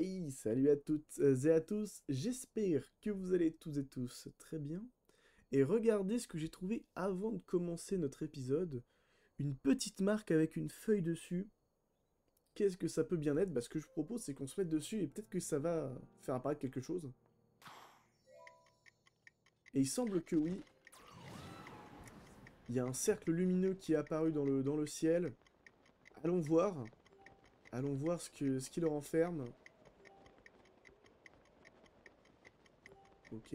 Hey, salut à toutes et à tous, j'espère que vous allez toutes et tous très bien. Et regardez ce que j'ai trouvé avant de commencer notre épisode. Une petite marque avec une feuille dessus. Qu'est-ce que ça peut bien être? Bah, ce que je propose, c'est qu'on se mette dessus et peut-être que ça va faire apparaître quelque chose. Et il semble que oui, il y a un cercle lumineux qui est apparu dans le ciel. Allons voir. Allons voir ce qu'il renferme. Ok.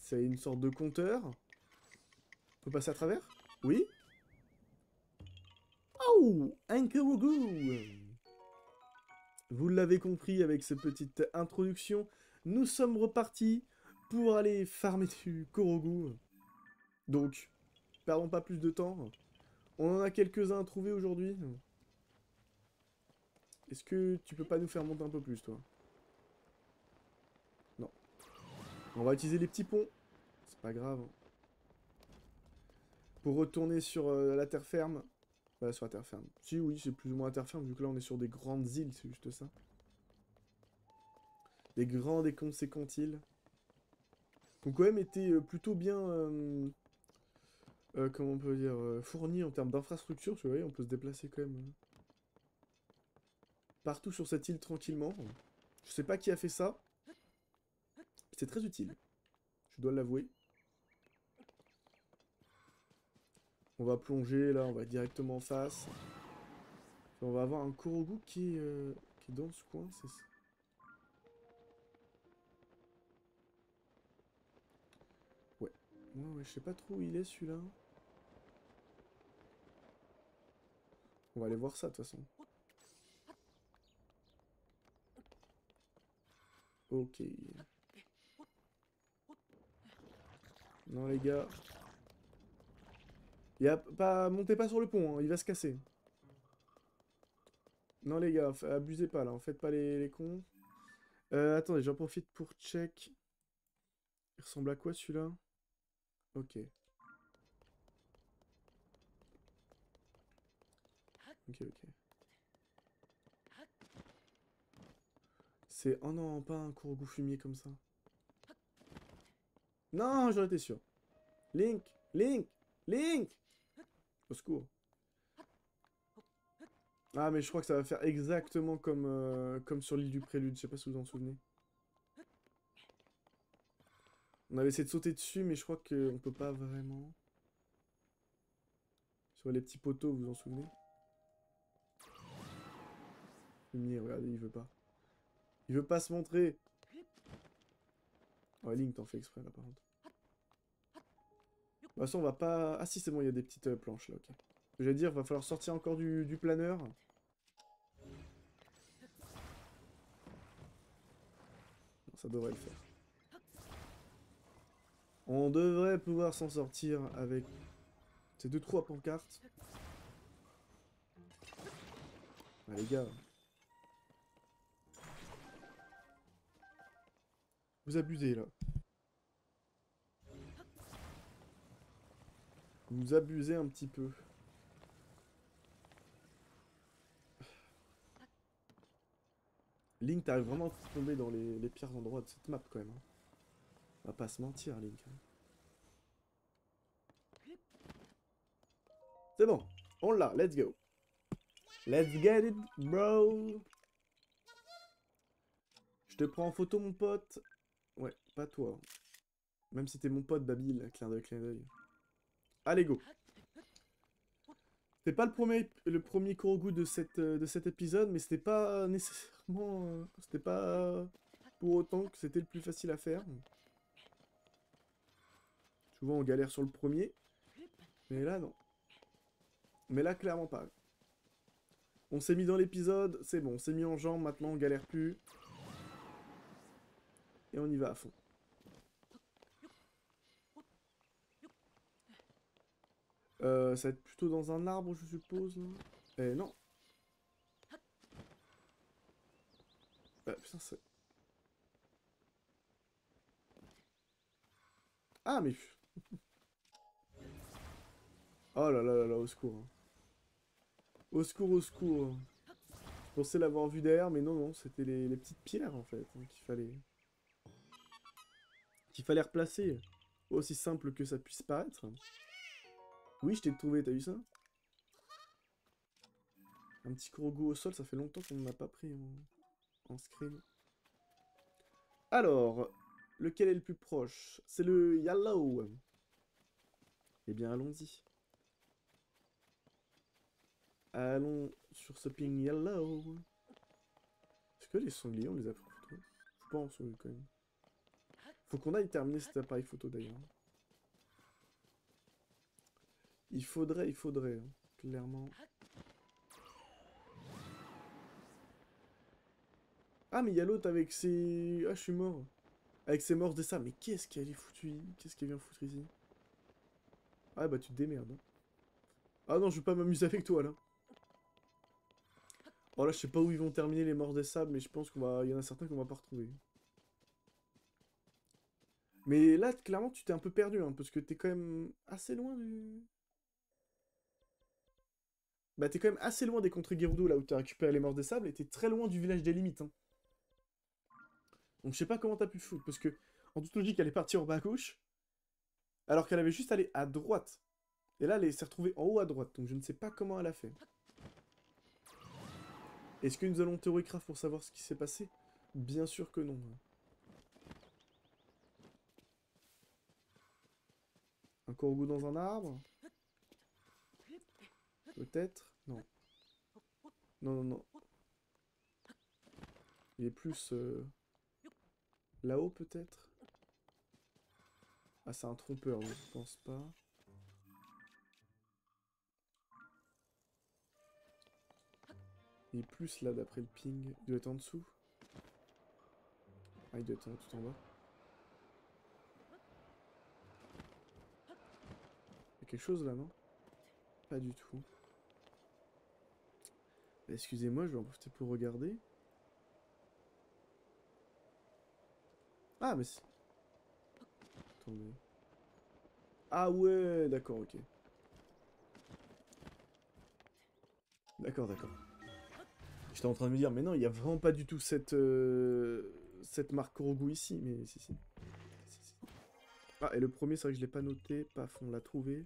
C'est une sorte de compteur. On peut passer à travers? Oui? Oh! Un Kurugu! Vous l'avez compris avec cette petite introduction, nous sommes repartis pour aller farmer du Korogu. Donc, perdons pas plus de temps. On en a quelques-uns à trouver aujourd'hui. Est-ce que tu peux pas nous faire monter un peu plus, toi? Non. On va utiliser les petits ponts. C'est pas grave. Pour retourner sur la terre ferme. Sur la terre ferme. Si, oui, c'est plus ou moins la terre ferme, vu que là, on est sur des grandes îles, c'est juste ça. Des grandes et conséquentes îles. Qui ont quand même été plutôt bien... comment on peut dire, fourni en termes d'infrastructure, tu vois, on peut se déplacer quand même partout sur cette île tranquillement. Je sais pas qui a fait ça, c'est très utile, je dois l'avouer. On va plonger là, on va directement en face. Et on va avoir un Korogu qui est dans ce coin, c'est ça. Ouais. Ouais, je sais pas trop où il est celui-là. On va aller voir ça de toute façon. Ok. Non les gars. Y a pas... Montez pas sur le pont, hein, il va se casser. Non les gars, abusez pas là, en faites pas les cons. Attendez, j'en profite pour check. Il ressemble à quoi celui-là? Ok. Ok, ok. C'est... Oh non, pas un Korogu fumier comme ça. Non, j'aurais été sûr. Link! Link! Link! Au secours. Ah, mais je crois que ça va faire exactement comme, comme sur l'île du Prélude. Je sais pas si vous en souvenez. On avait essayé de sauter dessus, mais je crois qu'on peut pas vraiment. Sur les petits poteaux, vous vous en souvenez? Fumier, regardez, il veut pas. Il veut pas se montrer. Ouais, Link, t'en fais exprès, là, par contre. De toute façon, on va pas... Ah si, c'est bon, il y a des petites planches, là, ok. Je vais dire, va falloir sortir encore du planeur. Non, ça devrait le faire. On devrait pouvoir s'en sortir avec ces 2-3 pancartes. Ah, les gars, vous abusez, là. Vous abusez un petit peu. Link, t'arrives vraiment à tomber dans les pires endroits de cette map, quand même, hein. On va pas se mentir, Link. C'est bon, on l'a, let's go. Let's get it, bro. Je te prends en photo, mon pote. Ouais, pas toi. Même si t'es mon pote, Babil, clin d'œil, clin d'œil. Allez, go. C'était pas le premier Korogu de cet épisode, mais c'était pas nécessairement... c'était pas pour autant que c'était le plus facile à faire. Souvent, on galère sur le premier. Mais là, non. Mais là, clairement pas. On s'est mis dans l'épisode, c'est bon, on s'est mis en jambe, maintenant on galère plus. Et on y va à fond. Ça va être plutôt dans un arbre, je suppose, là. Eh non. Putain, c'est... Ah, mais... Oh là là là là, au secours, hein. Au secours, au secours. pensais l'avoir vu derrière, mais non, non, c'était les petites pierres, en fait, hein, qu'il fallait replacer. Aussi simple que ça puisse paraître. Oui, je t'ai trouvé, t'as vu ça? Un petit Kurogu au sol, ça fait longtemps qu'on n'en a pas pris en screen. Alors, lequel est le plus proche? C'est le Yellow. Eh bien, allons-y. Allons sur ce ping Yellow. Est-ce que les sangliers, on les a pris en photo? Je pense, oui, quand même. Faut qu'on aille terminer cet appareil photo, d'ailleurs. Il faudrait, hein, clairement. Ah, mais il y a l'autre avec ses... Ah, je suis mort. Avec ses morts des sables. Mais qu'est-ce qu'elle est foutue? Qu'est-ce qu'elle vient foutre ici? Ah, bah tu te démerdes, hein. Ah non, je vais pas m'amuser avec toi, là. Oh là, je sais pas où ils vont terminer les morts des sables, mais je pense qu'on va... Il y en a certains qu'on va pas retrouver. Mais là, clairement, tu t'es un peu perdu, hein, parce que t'es quand même assez loin du... Bah, t'es quand même assez loin des contrées Gerudo, là où t'as récupéré les morts des sables, et t'es très loin du village des limites, hein. Donc je sais pas comment t'as pu foutre, parce que, en toute logique, elle est partie en bas à gauche, alors qu'elle avait juste allé à droite. Et là, elle s'est retrouvée en haut à droite, donc je ne sais pas comment elle a fait. Est-ce que nous allons Théoricraft pour savoir ce qui s'est passé? Bien sûr que non. Un corbeau dans un arbre? Peut-être? Non. Non, non, non. Il est plus... là-haut, peut-être? Ah, c'est un trompeur, donc je pense pas. Il est plus là, d'après le ping. Il doit être en dessous. Ah, il doit être tout en bas. Il y a quelque chose là, non? Pas du tout. Bah, excusez-moi, je vais en profiter pour regarder. Ah, mais c'est... Attendez. Ah ouais, d'accord, ok. D'accord, d'accord. J'étais en train de me dire, mais non, il n'y a vraiment pas du tout cette marque Korogu ici, mais si, si. Si, si. Ah, et le premier, c'est vrai que je l'ai pas noté. Paf, on l'a trouvé.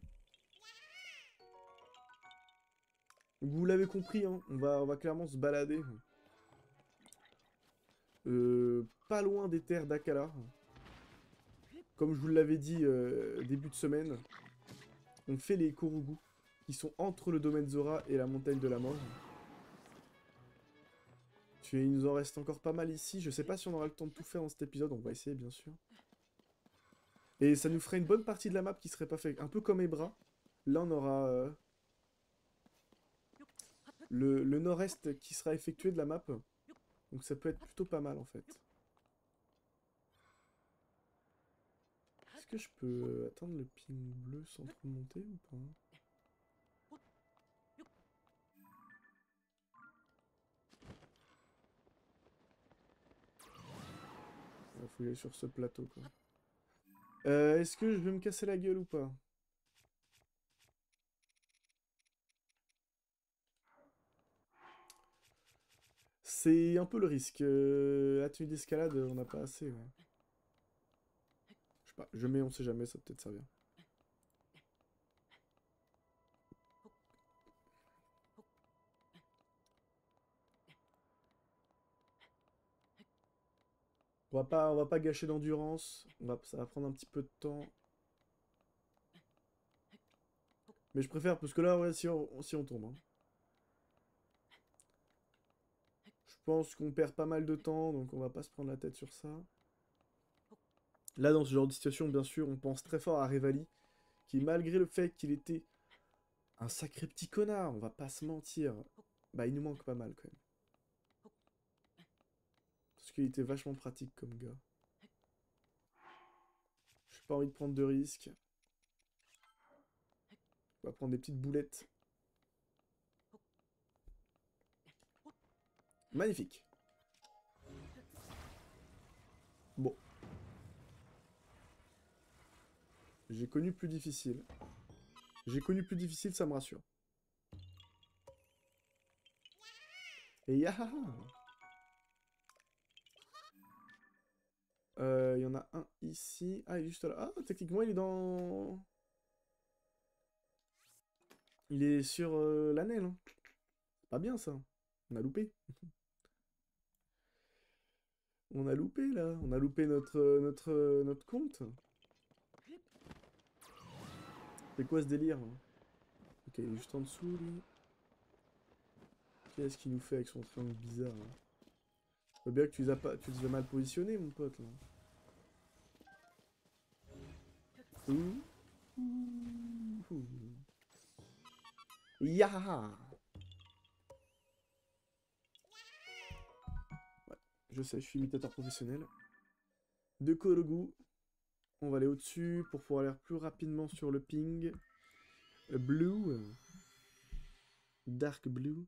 Donc vous l'avez compris, hein, on va clairement se balader. Pas loin des terres d'Akala. Comme je vous l'avais dit début de semaine, on fait les Korogu, qui sont entre le domaine Zora et la montagne de la mort. Il nous en reste encore pas mal ici. Je sais pas si on aura le temps de tout faire dans cet épisode. On va essayer, bien sûr. Et ça nous ferait une bonne partie de la map qui serait pas faite. Un peu comme Ebra. Là, on aura le nord-est qui sera effectué de la map. Donc ça peut être plutôt pas mal, en fait. Est-ce que je peux atteindre le ping bleu sans trop monter ou pas? Il faut y aller sur ce plateau, quoi. Est-ce que je vais me casser la gueule ou pas? C'est un peu le risque. La tenue d'escalade, on n'a pas assez, ouais. Je sais pas, je mets, on sait jamais, ça peut peut-être servir. On va pas gâcher d'endurance. Ça va prendre un petit peu de temps. Mais je préfère, parce que là, ouais, si on tombe, hein. Je pense qu'on perd pas mal de temps, donc on va pas se prendre la tête sur ça. Là, dans ce genre de situation, bien sûr, on pense très fort à Revali, qui, malgré le fait qu'il était un sacré petit connard, on va pas se mentir, bah, il nous manque pas mal, quand même. Parce qu'il était vachement pratique comme gars. J'ai pas envie de prendre de risques. On va prendre des petites boulettes. Magnifique. Bon. J'ai connu plus difficile. J'ai connu plus difficile, ça me rassure. Et yahaha. Il y en a un ici. Ah, il est juste là. Ah, techniquement, il est dans... Il est sur l'anel, hein. Pas bien, ça. On a loupé. On a loupé, là. On a loupé notre compte. C'est quoi ce délire, hein? Ok, il est juste en dessous, lui. Qu'est-ce qu'il nous fait avec son triangle bizarre, là? Je vois bien que tu les as mal positionnés, mon pote, là. Ouh. Ouh. Yahaha. Ouais, je sais, je suis imitateur professionnel. De Korogu. On va aller au-dessus pour pouvoir aller plus rapidement sur le ping. Blue. Dark blue.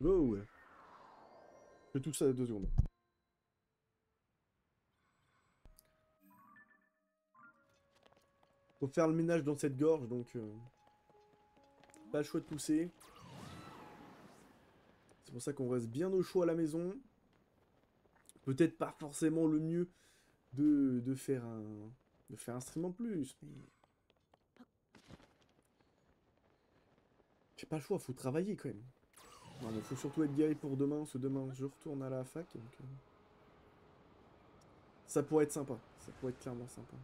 Wow. Je fais tout ça à 2 secondes. Faut faire le ménage dans cette gorge, donc... pas le choix de pousser. C'est pour ça qu'on reste bien au chaud à la maison. Peut-être pas forcément le mieux de faire un stream en plus, mais... J'ai pas le choix, faut travailler quand même. Non, mais faut surtout être guéri pour demain, parce que demain je retourne à la fac, donc... ça pourrait être sympa, ça pourrait être clairement sympa.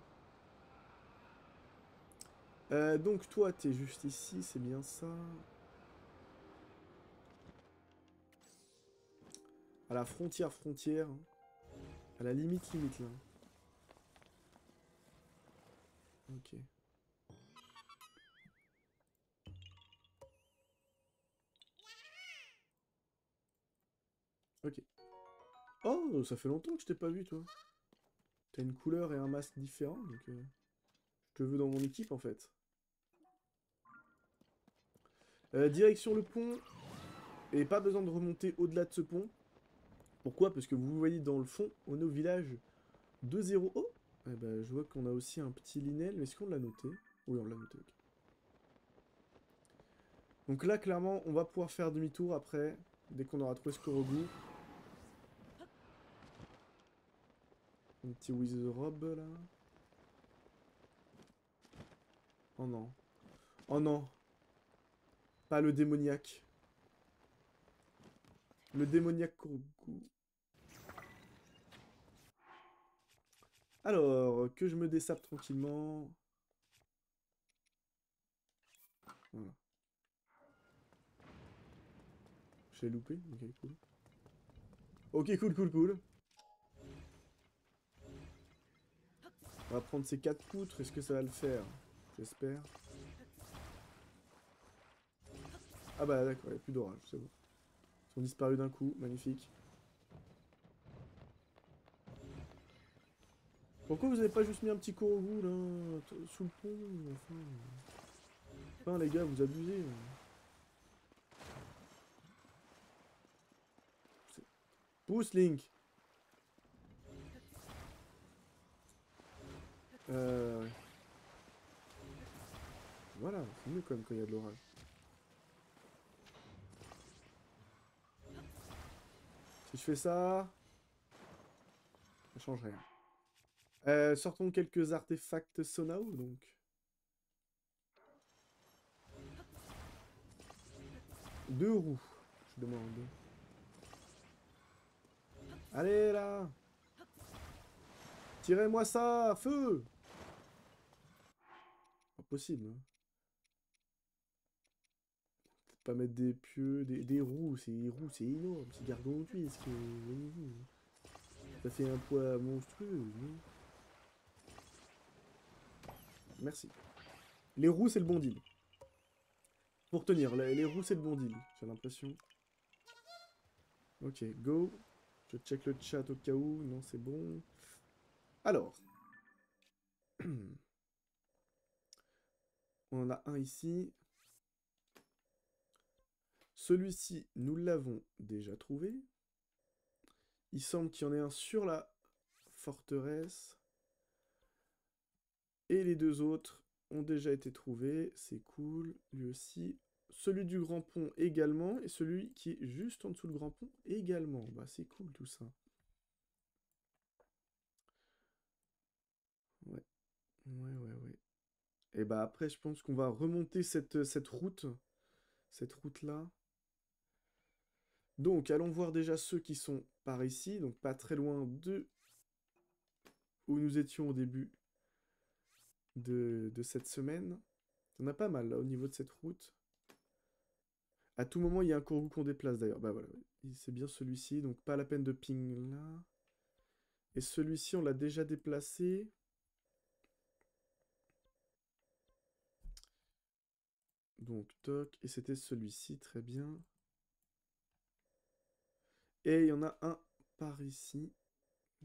Donc toi, t'es juste ici, c'est bien ça. À la frontière, hein. À la limite, là. Ok. Ok. Oh, ça fait longtemps que je t'ai pas vu, toi. T'as une couleur et un masque différents, donc... je te veux dans mon équipe, en fait. Direction le pont. Et pas besoin de remonter au-delà de ce pont. Pourquoi? Parce que vous voyez dans le fond, on est au village 2-0. Oh! Eh ben, je vois qu'on a aussi un petit Linel. Mais est-ce qu'on l'a noté? Oui, on l'a noté, ok. Donc là, clairement, on va pouvoir faire demi-tour après, dès qu'on aura trouvé ce Korogu. Un petit Wizrobe, là. Oh non. Oh non. Pas le démoniaque. Le démoniaque Korogu. Alors, que je me dessape tranquillement. Voilà. Je l'ai loupé? Ok, cool. Ok, cool. On va prendre ces 4 poutres. Est-ce que ça va le faire? J'espère. Ah bah d'accord, il n'y a plus d'orage, c'est bon. Ils sont disparus d'un coup, magnifique. Pourquoi vous avez pas juste mis un petit Korogu là, sous le pont, enfin, les gars, vous abusez. Pousse Link. Ouais. Voilà, c'est mieux quand même quand il y a de l'orage. Si je fais ça, ça change rien. Sortons quelques artefacts Sonao, donc. Deux roues, je demande. Allez là! Tirez-moi ça! Feu! Pas possible, hein. Peut-être pas mettre des pieux, des roues, c'est énorme, c'est gargantuesque, voyez-vous. Ça fait un poids monstrueux, non? Merci. Les roues, c'est le bon deal. Pour tenir, les roues, c'est le bon deal, j'ai l'impression. Ok, go. Je check le chat au cas où. Non, c'est bon. Alors. On en a un ici. Celui-ci, nous l'avons déjà trouvé. Il semble qu'il y en ait un sur la forteresse. Et les deux autres ont déjà été trouvés. C'est cool. Lui aussi. Celui du grand pont également. Et celui qui est juste en dessous le grand pont également. Bah c'est cool tout ça. Ouais. Ouais. Et bah après je pense qu'on va remonter cette route. Cette route-là. Donc allons voir déjà ceux qui sont par ici. Donc pas très loin de où nous étions au début de cette semaine. On a pas mal là au niveau de cette route. À tout moment, il y a un Kourou qu'on déplace d'ailleurs. Bah voilà, c'est bien celui-ci, donc pas la peine de ping là. Et celui-ci, on l'a déjà déplacé. Donc toc, et c'était celui-ci, très bien. Et il y en a un par ici.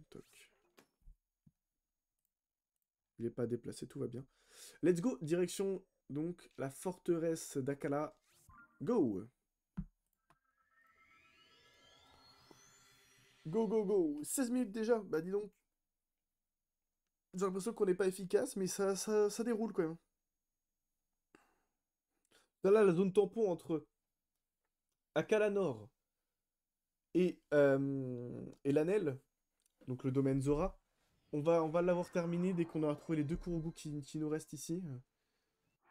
Toc. Il n'est pas déplacé, tout va bien. Let's go, direction donc la forteresse d'Akala. Go! Go! 16 minutes déjà, bah dis donc. J'ai l'impression qu'on n'est pas efficace, mais ça déroule quand même. Là, la zone tampon entre Akala Nord et l'Anel, donc le domaine Zora, on va l'avoir terminé dès qu'on aura trouvé les deux Kurogu qui nous restent ici.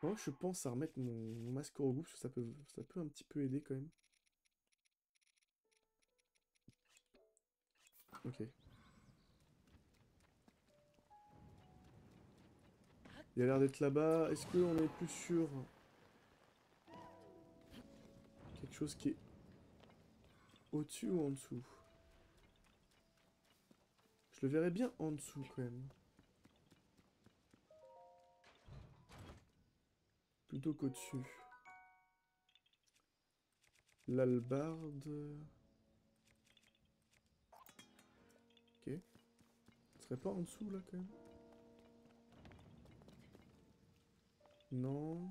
Moi, je pense à remettre mon masque Kurogu, parce que ça peut un petit peu aider quand même. Ok. Il a l'air d'être là-bas. Est-ce qu'on est plus sur quelque chose qui est au-dessus ou en dessous? Je le verrais bien en dessous quand même. Plutôt qu'au-dessus. L'albarde. Ok. Ce serait pas en dessous là quand même? Non.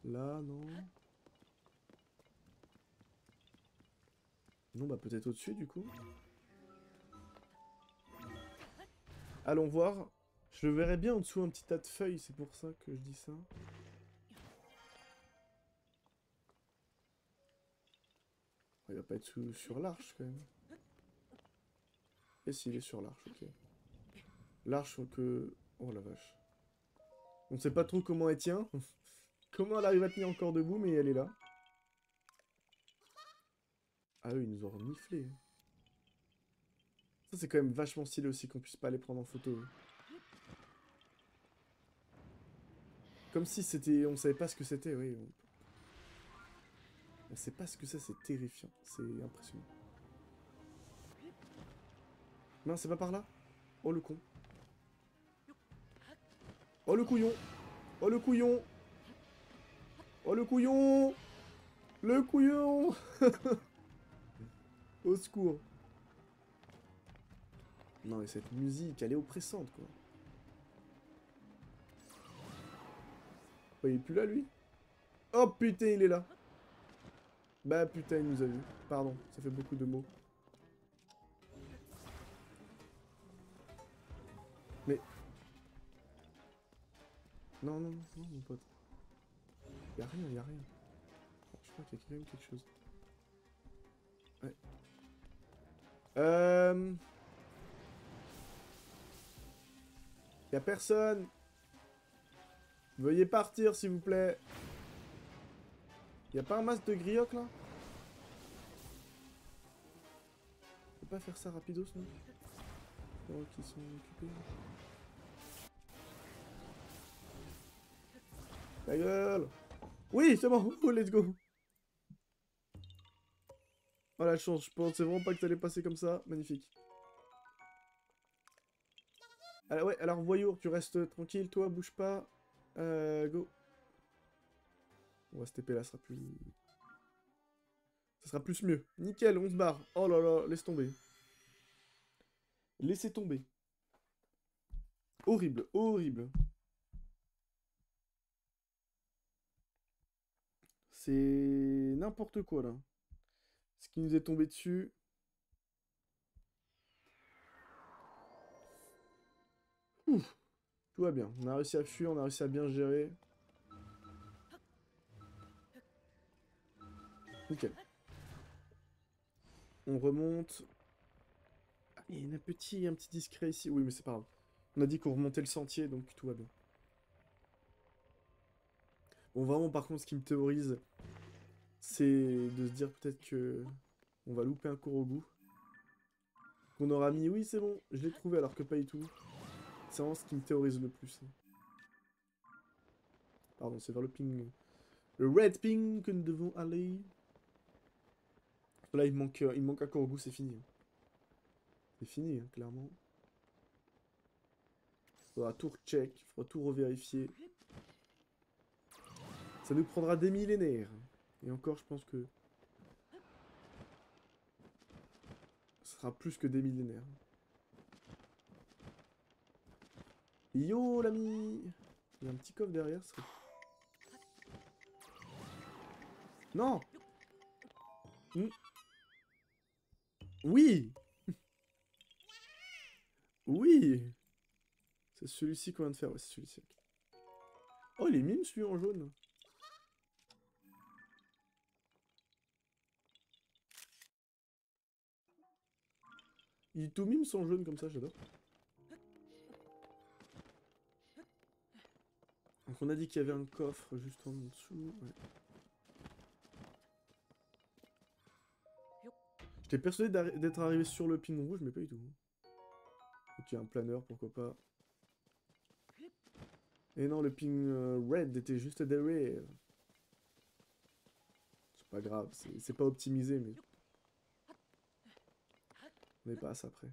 Là, non. Non, bah peut-être au-dessus du coup. Allons voir. Je le verrais bien en dessous un petit tas de feuilles, c'est pour ça que je dis ça. Il va pas être sur l'arche quand même. Et s'il est sur l'arche, ok. L'arche que... Oh la vache. On sait pas trop comment elle tient. Comment elle arrive à tenir encore debout, mais elle est là. Ah eux, ils nous ont reniflé. Ça, c'est quand même vachement stylé aussi qu'on puisse pas les prendre en photo. Comme si c'était... On savait pas ce que c'était, oui. On sait pas ce que c'est terrifiant. C'est impressionnant. Non, c'est pas par là? Oh le con. Oh le couillon. Oh le couillon. Oh le couillon. Le couillon. Au secours. Non, mais cette musique, elle est oppressante, quoi. Oh, il est plus là, lui? Oh, putain, il est là. Bah, putain, il nous a vu. Pardon, ça fait beaucoup de mots. Mais... Non, mon pote. Y'a rien. Je crois qu'il y a quand même quelque chose. Ouais. Y'a personne. Veuillez partir, s'il vous plaît. Y'a pas un masque de grioc, là? On peut pas faire ça rapidos, non? Oh, qui sont occupés. Ta gueule! Oui, c'est bon, oh, let's go! Oh la chance, je pensais vraiment pas que t'allais passer comme ça. Magnifique. Alors, ouais, alors Voyour, tu restes tranquille, toi, bouge pas. Go. On va se TP là, ça sera plus... Ça sera plus mieux. Nickel, on se barre. Oh là là, laisse tomber. Laissez tomber. Horrible. C'est n'importe quoi, là. Ce qui nous est tombé dessus. Ouf, tout va bien. On a réussi à fuir, on a réussi à bien gérer. Nickel. On remonte. Ah, il y a un petit discret ici. Oui, mais c'est pas grave. On a dit qu'on remontait le sentier, donc tout va bien. Bon, vraiment, par contre, ce qui me théorise, c'est de se dire peut-être que on va louper un Korogu. Qu'on aura mis, oui, c'est bon, je l'ai trouvé alors que pas du tout. C'est vraiment ce qui me théorise le plus. Pardon, c'est vers le ping. Le red ping que nous devons aller. Là, il manque un Korogu, c'est fini. C'est fini, hein, clairement. Faudra tout recheck, faudra tout revérifier. Ça nous prendra des millénaires. Et encore, je pense que ce sera plus que des millénaires. Yo, l'ami! Il y a un petit coffre derrière. Non! Hmm. Oui! Oui! C'est celui-ci qu'on vient de faire. Ouais, c'est celui-ci. Oh, il est mime, celui en jaune. Il est tout mime, son jaune, comme ça, j'adore. Donc on a dit qu'il y avait un coffre juste en dessous. Ouais. J'étais persuadé d'être arrivé sur le pin rouge, mais pas du tout. Ok, un planeur, pourquoi pas. Et non, le pin red était juste derrière. C'est pas grave, c'est pas optimisé, mais... On passe après.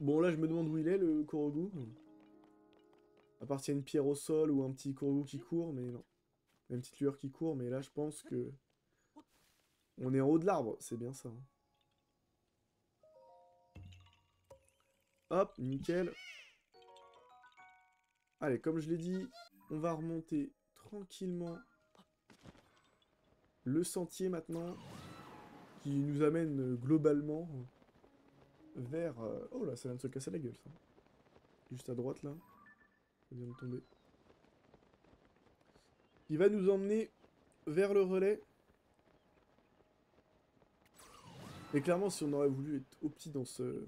Bon, là, je me demande où il est, le Korogu. À part s'il y a une pierre au sol ou un petit Korogu qui court, mais non. Une petite lueur qui court, mais là, je pense que... On est en haut de l'arbre, c'est bien ça. Hein. Hop, nickel. Allez, comme je l'ai dit, on va remonter tranquillement le sentier maintenant, qui nous amène globalement vers... Oh là, ça vient de se casser la gueule, ça. Juste à droite, là. Ça vient de tomber. Il va nous emmener vers le relais. Mais clairement, si on aurait voulu être opti dans ce...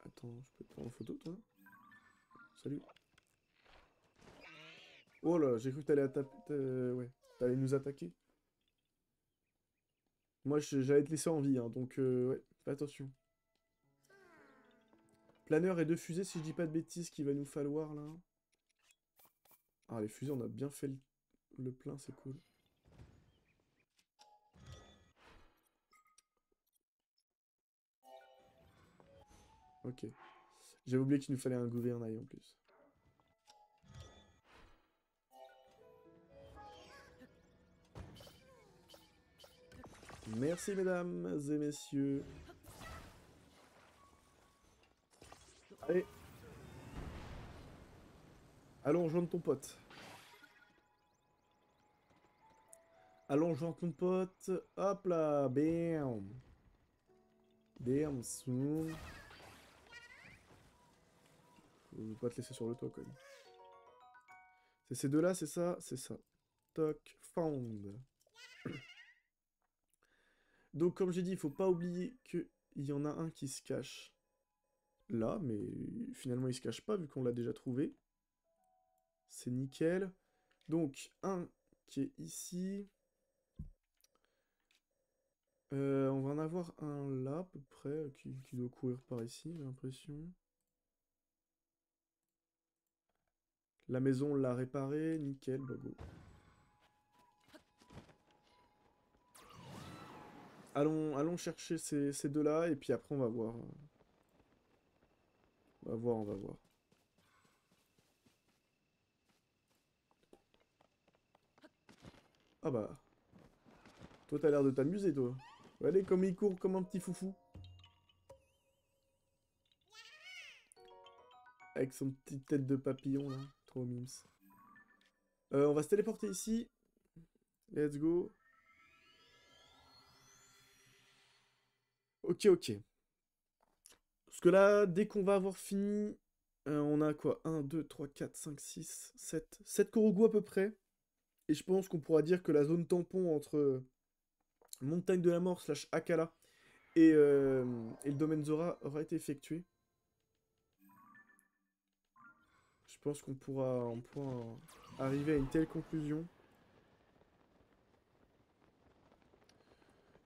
Attends, je peux te prendre en photo, toi? Salut. Oh là, j'ai cru que t'allais ouais, t'allais nous attaquer. Moi, j'allais te laisser en vie, hein, donc ouais, fais attention. Planeur et deux fusées, si je dis pas de bêtises, qu'il va nous falloir, là. Ah, les fusées, on a bien fait le plein, c'est cool. Ok. J'avais oublié qu'il nous fallait un gouvernail en plus. Merci, mesdames et messieurs. Allez. Allons rejoindre ton pote. Allons rejoindre ton pote. Hop là, bam. Bam, soon. Je vais pas te laisser sur le toit, quand même. C'est ces deux-là, c'est ça? C'est ça. Toc, found. Donc, comme j'ai dit, il faut pas oublier qu'il y en a un qui se cache là, mais finalement, il se cache pas, vu qu'on l'a déjà trouvé. C'est nickel. Donc, un qui est ici. On va en avoir un là, à peu près, qui doit courir par ici, j'ai l'impression. La maison, on l'a réparée, nickel, bah go. Allons chercher ces deux-là, et puis après, on va voir. On va voir, on va voir. Ah bah. Toi, t'as l'air de t'amuser, toi. Allez, comme il court comme un petit foufou. Avec son petite tête de papillon, là. Trop mimes. On va se téléporter ici. Let's go. Ok, ok. Parce que là, dès qu'on va avoir fini, on a quoi? 1, 2, 3, 4, 5, 6, 7. 7 Korogu à peu près. Et je pense qu'on pourra dire que la zone tampon entre Montagne de la Mort slash Akala et le domaine Zora aura été effectuée. Je pense qu'on pourra arriver à une telle conclusion.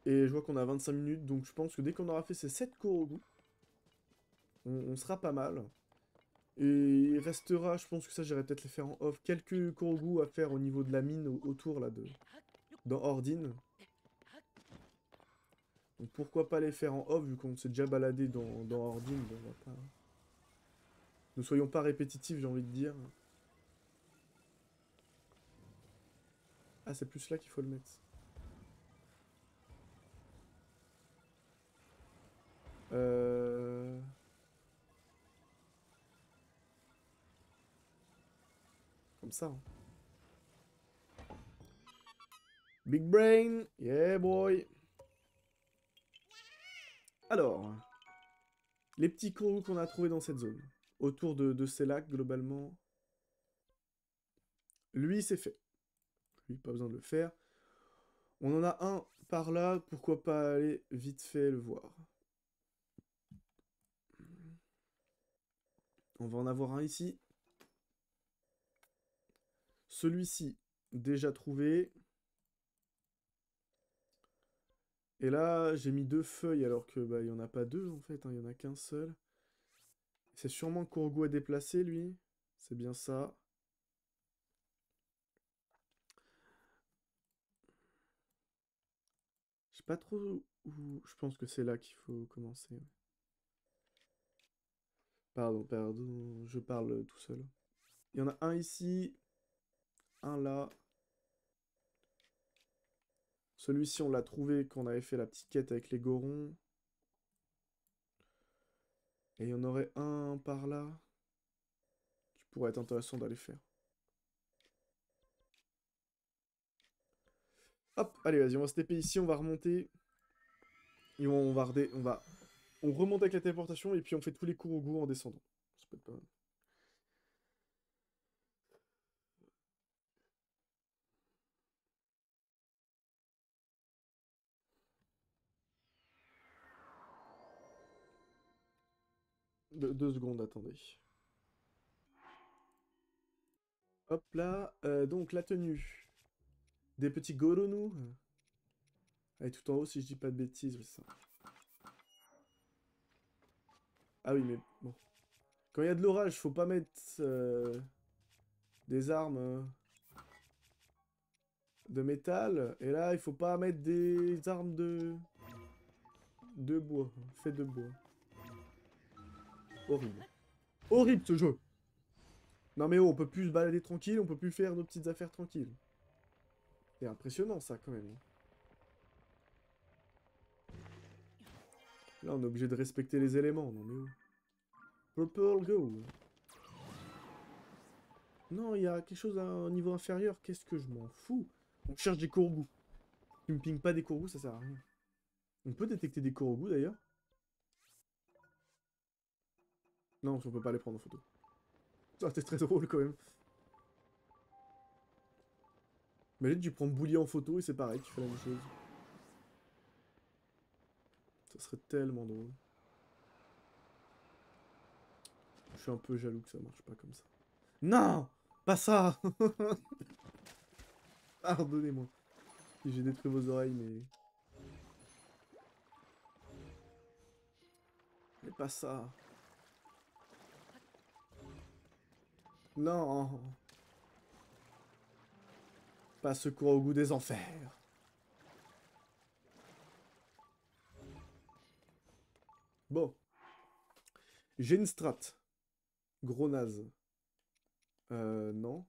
Et je vois qu'on a 25 minutes, donc je pense que dès qu'on aura fait ces 7 Korogu, on sera pas mal. Et il restera, je pense que ça j'irai peut-être les faire en off, quelques Korogu à faire au niveau de la mine autour là dans Ordine. Donc pourquoi pas les faire en off vu qu'on s'est déjà baladé dans Ordine, donc on va pas... Ne soyons pas répétitifs, j'ai envie de dire. Ah, c'est plus là qu'il faut le mettre. Euh... Comme ça. Hein. Big brain, yeah boy. Alors, les petits Korogu qu'on a trouvés dans cette zone. Autour de ces lacs, globalement. Lui, c'est fait. Lui, pas besoin de le faire. On en a un par là, pourquoi pas aller vite fait le voir. On va en avoir un ici. Celui-ci, déjà trouvé. Et là, j'ai mis 2 feuilles alors que bah, il n'y en a pas deux en fait, hein, il n'y en a qu'un seul. C'est sûrement Korogu à déplacer lui. C'est bien ça. Je sais pas trop où... Je pense que c'est là qu'il faut commencer. Ouais. Pardon, pardon, je parle tout seul. Il y en a un ici, un là. Celui-ci, on l'a trouvé quand on avait fait la petite quête avec les gorons. Et il y en aurait un par là qui pourrait être intéressant d'aller faire. Hop, allez, vas-y, on va se TP ici, on va remonter. Et on remonte avec la téléportation et puis on fait tous les Korogu en descendant. Ça peut être pas mal. Deux secondes, attendez. Hop là, donc la tenue. Des petits Goronu. Elle est tout en haut si je dis pas de bêtises, oui, c'est ça. Ah oui, mais bon. Quand il y a de l'orage, faut pas mettre des armes de métal. Et là, il faut pas mettre des armes de bois. Fait de bois. Horrible. Horrible ce jeu. Non mais oh, on peut plus se balader tranquille, on peut plus faire nos petites affaires tranquilles. C'est impressionnant ça quand même. Là, on est obligé de respecter les éléments. Non mais oh. Purple go. Non, il y a quelque chose à un niveau inférieur. Qu'est-ce que je m'en fous? On cherche des Korogu. Tu me ping pas des Korogu, ça sert à rien. On peut détecter des Korogu d'ailleurs. Non, on peut pas les prendre en photo. Ça, c'est très drôle quand même. Imagine, tu prends Boulier en photo et c'est pareil, tu fais la même chose. Ça serait tellement drôle. Je suis un peu jaloux que ça marche pas comme ça. Non! Pas ça! Pardonnez-moi. Si j'ai détruit vos oreilles, mais... Mais pas ça. Non! Pas ce cours au goût des enfers. Bon. J'ai une strat. Gros naze. Non.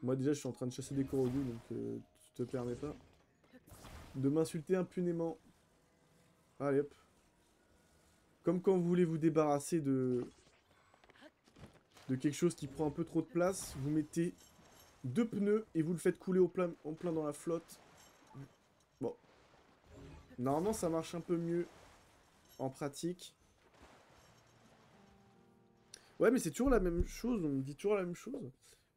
Moi déjà, je suis en train de chasser des Korogu, donc tu te permets pas de m'insulter impunément. Allez hop. Comme quand vous voulez vous débarrasser de... de quelque chose qui prend un peu trop de place, vous mettez 2 pneus et vous le faites couler en plein dans la flotte. Bon. Normalement, ça marche un peu mieux en pratique. Ouais, mais c'est toujours la même chose, on me dit toujours la même chose.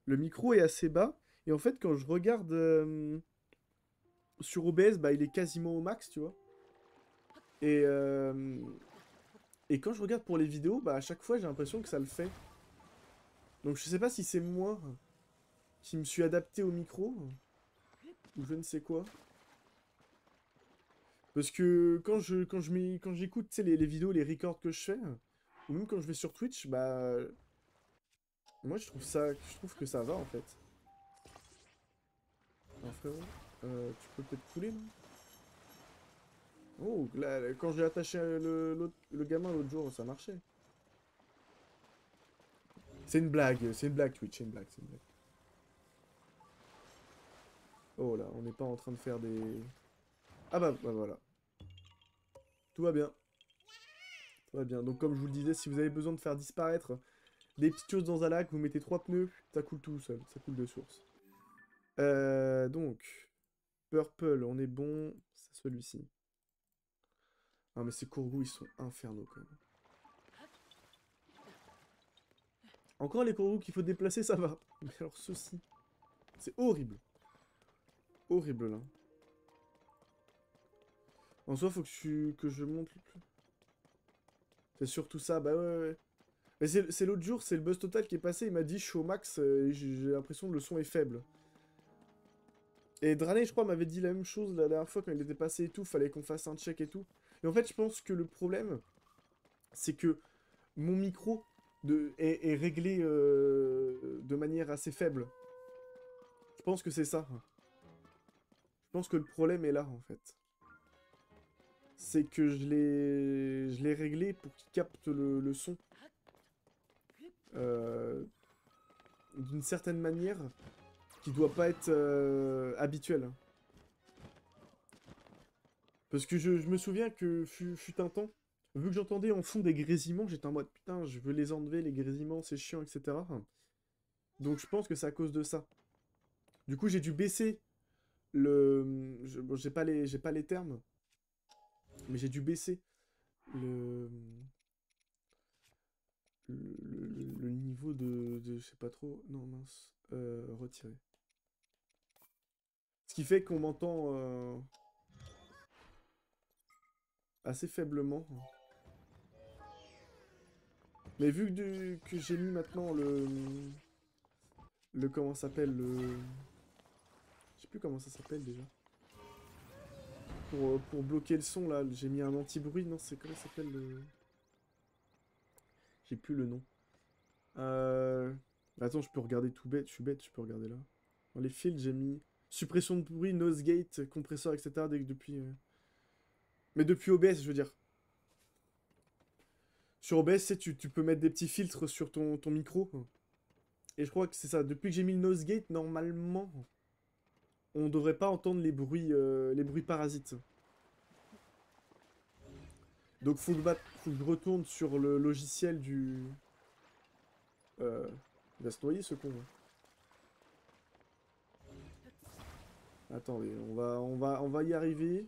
Le micro est assez bas, et en fait, quand je regarde sur OBS, bah, il est quasiment au max, tu vois. Et, euh, et quand je regarde pour les vidéos, bah, à chaque fois, j'ai l'impression que ça le fait. Donc je sais pas si c'est moi qui me suis adapté au micro, ou je ne sais quoi. Parce que quand j'écoute, tu sais, les vidéos, les records que je fais, ou même quand je vais sur Twitch, bah... Moi, je trouve que ça va, en fait. Alors, frérot, tu peux peut-être couler, non? Oh, là, quand j'ai attaché le gamin l'autre jour, ça marchait. C'est une blague, Twitch, c'est une blague, c'est une blague. Oh là, on n'est pas en train de faire des... Ah bah voilà, tout va bien, tout va bien. Donc comme je vous le disais, si vous avez besoin de faire disparaître des petites choses dans un lac, vous mettez 3 pneus, ça coule tout seul, ça coule de source. Donc, Purple, on est bon, c'est celui-ci. Ah mais ces courgous, ils sont infernaux quand même. Encore les courgous qu'il faut déplacer, ça va. Mais alors ceci, c'est horrible. Horrible là. En soi, faut que je monte. C'est surtout ça, bah ouais. Mais c'est l'autre jour, c'est le buzz total qui est passé, il m'a dit je suis au max, et j'ai l'impression que le son est faible. Et Drané, je crois, m'avait dit la même chose la dernière fois quand il était passé et tout, fallait qu'on fasse un check et tout. Et en fait, je pense que le problème, c'est que mon micro est réglé de manière assez faible. Je pense que c'est ça. Je pense que le problème est là, en fait. C'est que je l'ai réglé pour qu'il capte le son. Euh, D'une certaine manière qui doit pas être habituelle. Parce que je me souviens que fut un temps, vu que j'entendais en fond des grésillements, j'étais en mode putain, je veux les enlever, les grésillements, c'est chiant, etc. Donc je pense que c'est à cause de ça. Du coup, j'ai dû baisser bon, j'ai pas les termes, mais j'ai dû baisser le, le niveau je sais pas trop. Non, mince. Retirer. Ce qui fait qu'on m'entend assez faiblement. Mais vu que j'ai mis maintenant le comment ça s'appelle je sais plus comment ça s'appelle déjà. Pour bloquer le son là, j'ai mis un anti-bruit, non c'est comment ça s'appelle le... J'ai plus le nom. Euh... Attends, je peux regarder tout bête, je suis bête, je peux regarder là. Dans les fields, j'ai mis suppression de bruit, noise gate, compresseur, etc. Depuis... Mais depuis OBS, je veux dire. Sur OBS, tu peux mettre des petits filtres sur ton micro. Et je crois que c'est ça. Depuis que j'ai mis le noise gate, normalement, on devrait pas entendre les bruits parasites. Donc faut que je retourne sur le logiciel du... Il va se noyer ce con. Hein. Attendez, on va y arriver.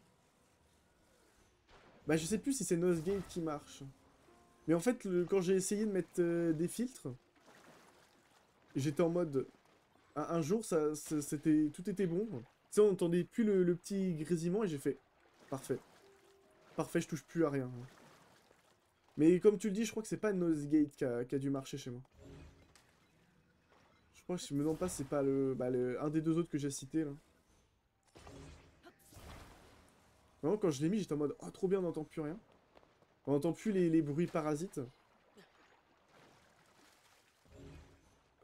Bah je sais plus si c'est Nosegate qui marche. Mais en fait, quand j'ai essayé de mettre des filtres, j'étais en mode... Un jour, tout était bon. Tu sais, on entendait plus le petit grésillement et j'ai fait... Parfait. Parfait, je touche plus à rien. Mais comme tu le dis, je crois que c'est pas Nosegate qui a dû marcher chez moi. Je crois que si je me demande pas, c'est pas un des deux autres que j'ai cité là. Vraiment, quand je l'ai mis, j'étais en mode oh, trop bien, on n'entend plus rien. On n'entend plus les bruits parasites.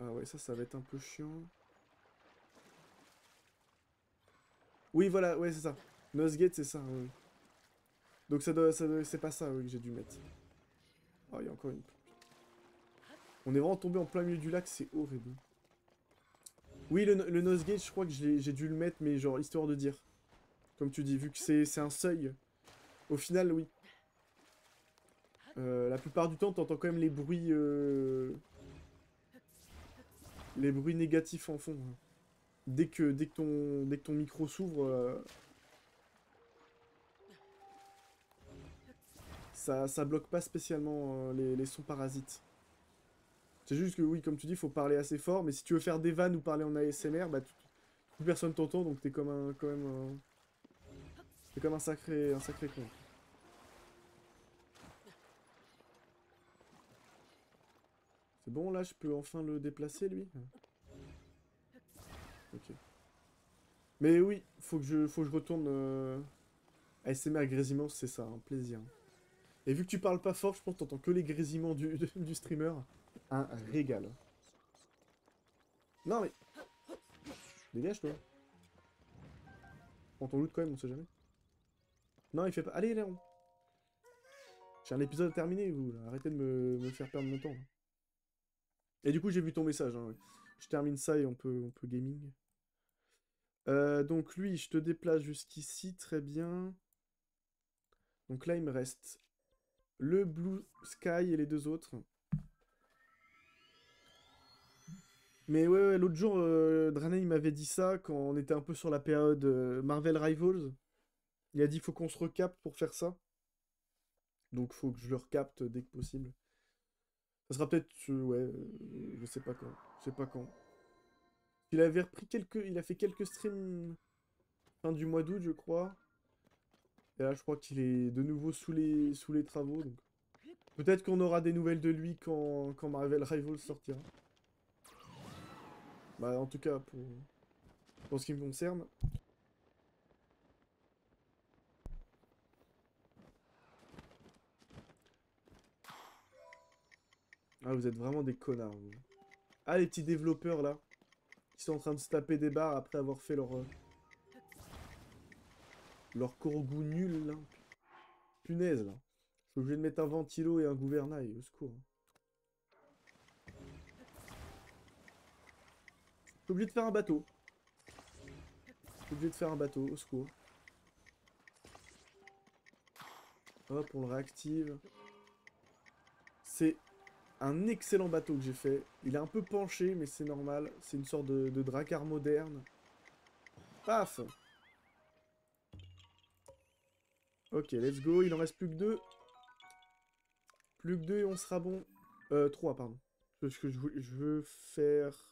Ah ouais, ça va être un peu chiant. Oui, voilà, ouais, c'est ça. Nosegate, c'est ça, oui. Donc c'est pas ça, oui, que j'ai dû mettre. Oh, il y a encore une... On est vraiment tombé en plein milieu du lac, c'est horrible. Oui, le Nosegate, je crois que j'ai dû le mettre, mais genre, histoire de dire. Comme tu dis, vu que c'est un seuil. Au final, oui. La plupart du temps, t'entends quand même les bruits... les bruits négatifs en fond. Hein. Dès que ton micro s'ouvre, ça bloque pas spécialement les sons parasites. C'est juste que oui, comme tu dis, faut parler assez fort, mais si tu veux faire des vannes ou parler en ASMR, bah plus personne t'entend, donc t'es comme un, quand même, t'es comme un sacré con. C'est bon, là, je peux enfin le déplacer, lui? Ok. Mais oui, faut que je retourne... ASMR grésillement, c'est ça, un plaisir. Et vu que tu parles pas fort, je pense que t'entends que les grésillements du streamer. Un régal. Non mais, dégage toi. Prends ton loot quand même, on sait jamais. Non, il fait pas... Allez, Léon. J'ai un épisode à terminer, vous, là. Arrêtez de me faire perdre mon temps. Là. Et du coup, j'ai vu ton message. Hein, ouais. Je termine ça et on peut gaming. Donc lui, je te déplace jusqu'ici, très bien. Donc là, il me reste le Blue Sky et les deux autres. Mais ouais, l'autre jour, Dranen, il m'avait dit ça quand on était un peu sur la période Marvel Rivals. Il a dit, faut qu'on se recapte pour faire ça. Donc faut que je le recapte dès que possible. Ça sera peut-être, ouais, je sais pas quand. Je sais pas quand. Il avait repris quelques... Il a fait quelques streams fin du mois d'août, je crois. Et là, je crois qu'il est de nouveau sous les travaux. Donc... Peut-être qu'on aura des nouvelles de lui quand Marvel Rivals sortira. Bah, en tout cas, pour ce qui me concerne. Ah, vous êtes vraiment des connards, vous. Ah, les petits développeurs, là. Qui sont en train de se taper des barres après avoir fait leur corgou nul, là. Punaise, là. Je suis obligé de mettre un ventilo et un gouvernail, au secours. Je suis obligé de faire un bateau. Je suis obligé de faire un bateau, au secours. Hop, on le réactive. C'est un excellent bateau que j'ai fait. Il est un peu penché, mais c'est normal. C'est une sorte de dracar moderne. Paf! Ok, let's go. Il en reste plus que deux. Plus que deux et on sera bon. Trois, pardon. Parce que je veux faire...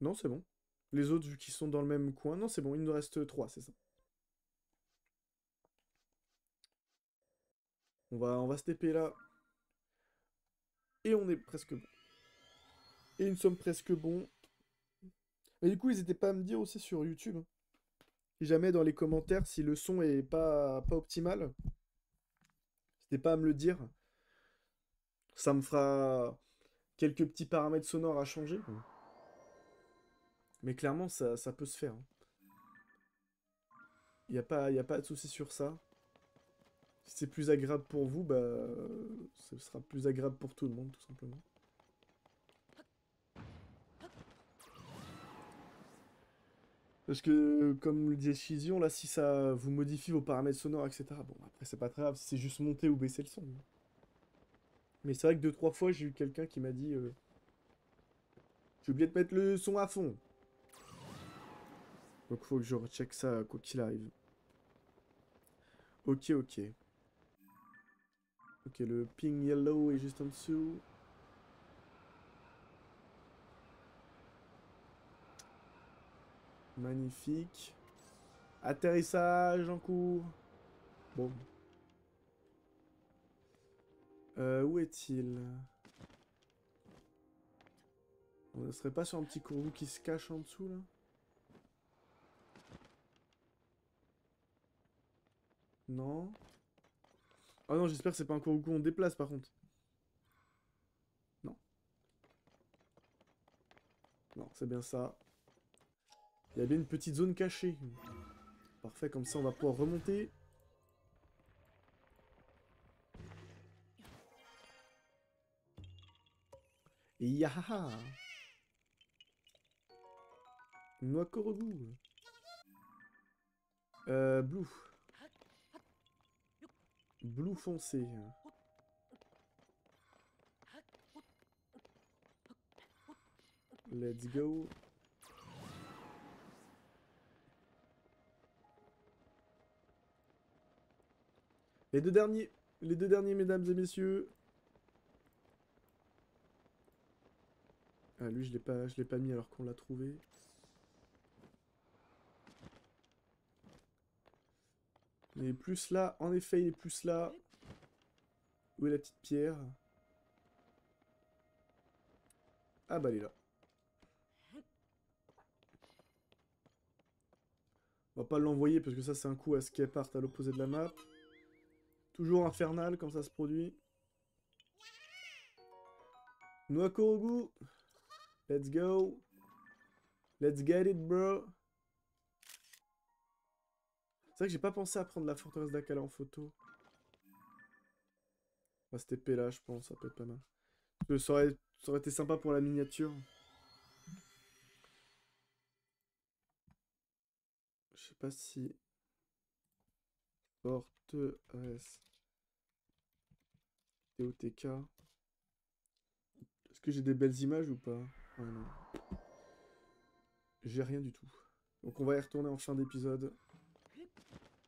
Non, c'est bon. Les autres, vu qu'ils sont dans le même coin. Non, c'est bon, il nous reste trois, c'est ça. On va se TP là. Et on est presque bon. Et nous sommes presque bons. Mais du coup, ils étaient pas à me dire aussi sur YouTube. Hein. Si jamais dans les commentaires, si le son est pas optimal, n'hésitez pas à me le dire. Ça me fera quelques petits paramètres sonores à changer. Mais clairement, ça peut se faire. Hein. Y a pas de souci sur ça. Si c'est plus agréable pour vous, bah, ce sera plus agréable pour tout le monde, tout simplement. Parce que, comme le disait Shizion, là, si ça vous modifie vos paramètres sonores, etc., bon, après, c'est pas très grave, si c'est juste monter ou baisser le son. Mais c'est vrai que deux, trois fois, j'ai eu quelqu'un qui m'a dit j'ai oublié de mettre le son à fond. Donc, faut que je recheck ça, quoi qu'il arrive. Ok, ok. Ok, le ping yellow est juste en dessous. Magnifique. Atterrissage en cours. Bon. Où est-il? On ne serait pas sur un petit courroux qui se cache en dessous, là? Non. Oh non, j'espère que c'est pas un courroux qu'on déplace, par contre. Non. Non, c'est bien ça. Il y a bien une petite zone cachée. Parfait, comme ça, on va pouvoir remonter. Yahaha! Noix Korogu. Blue. Blue foncé. Let's go. Les deux derniers, mesdames et messieurs. Ah, lui, je l'ai pas mis alors qu'on l'a trouvé. Il est plus là, en effet, il est plus là. Où est la petite pierre? Ah bah, elle est là. On va pas l'envoyer parce que ça, c'est un coup à ce qu'elle parte à l'opposé de la map. Toujours infernal quand ça se produit. Noix Korogu. Let's go. Let's get it, bro. C'est vrai que j'ai pas pensé à prendre la forteresse d'Akala en photo. On va se TP là, je pense, ça peut être pas mal. Parce que ça aurait été sympa pour la miniature. Je sais pas si... Forteresse... TOTK... Est-ce que j'ai des belles images ou pas? Ah non. J'ai rien du tout. Donc on va y retourner en fin d'épisode.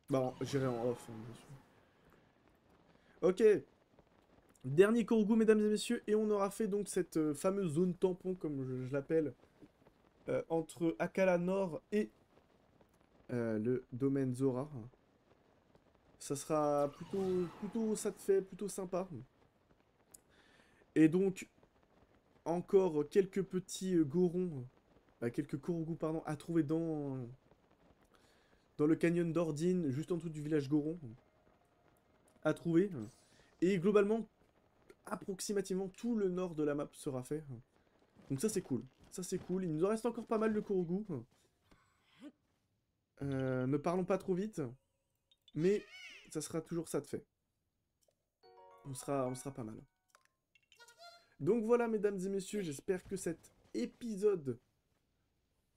Bah, j'irai en off, hein, bien sûr. Ok. Dernier Korogu, mesdames et messieurs, et on aura fait donc cette fameuse zone tampon, comme je l'appelle, entre Akala Nord et le domaine Zora. Ça sera plutôt ça te fait, plutôt sympa. Et donc, encore quelques petits gorons, quelques Korogu, pardon, à trouver dans le canyon d'Ordine, juste en dessous du village Goron, à trouver. Et globalement, approximativement tout le nord de la map sera fait. Donc ça c'est cool. Ça c'est cool. Il nous en reste encore pas mal de Korogu. Ne parlons pas trop vite. Mais ça sera toujours ça de fait. On sera pas mal. Donc voilà mesdames et messieurs, j'espère que cet épisode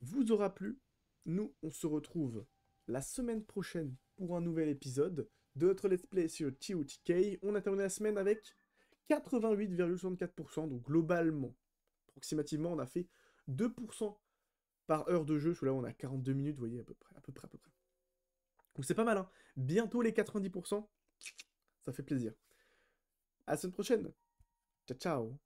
vous aura plu. Nous, on se retrouve la semaine prochaine pour un nouvel épisode de notre let's play sur TOTK. On a terminé la semaine avec 88,64%, donc globalement, approximativement, on a fait 2% par heure de jeu. Là, on a 42 minutes, vous voyez, à peu près. Donc c'est pas mal, hein. Bientôt les 90%, ça fait plaisir. À la semaine prochaine. Ciao, ciao.